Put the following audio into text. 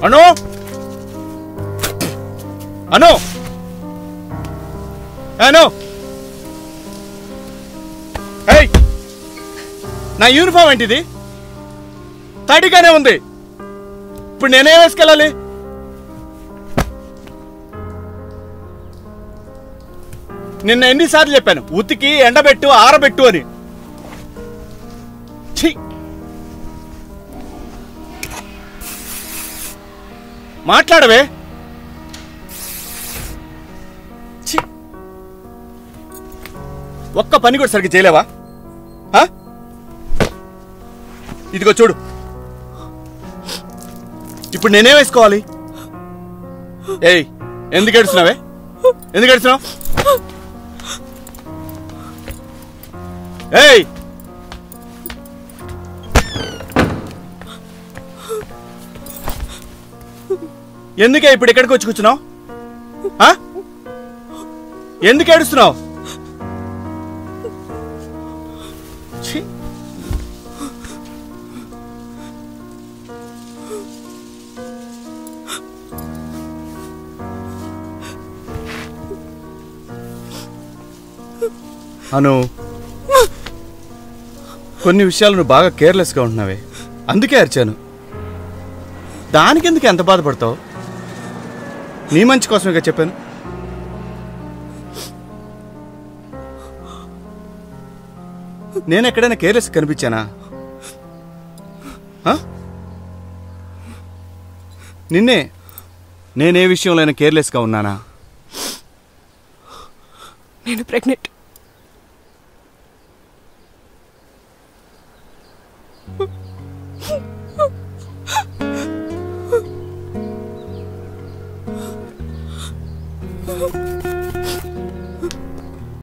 అను అను అను ఏయ్, నా యూనిఫామ్ ఏంటిది? తడిగానే ఉంది. ఇప్పుడు నేనే వేసుకెళ్ళాలి? నిన్న ఎన్నిసార్లు చెప్పాను ఉతికి ఎండబెట్టు ఆరబెట్టు అని. ఛీ, మాట్లాడవే. ఛీ, ఒక్క పని కూడా సరిగ్గా చేయలేవా? ఇదిగో చూడు, ఇప్పుడు నేనే వేసుకోవాలి? ఏయ్, ఎందుకు ఏడుస్తున్నావే? ఎందుకు ఏడుస్తున్నావు? ఏయ్, ఎందుకే ఇప్పుడు ఇక్కడికి వచ్చి కూర్చున్నావు? ఎందుకు ఏడుస్తున్నావు? అను, కొన్ని విషయాలు నువ్వు బాగా కేర్లెస్గా ఉంటున్నావే, అందుకే అరిచాను. దానికెందుకు ఎంత బాధపడతావు? నీ మంచి కోసమేగా చెప్పాను. నేను ఎక్కడైనా కేర్లెస్ కనిపించానా? నిన్నే నేనే విషయంలో కేర్లెస్గా ఉన్నానా? నేను ప్రెగ్నెంట్.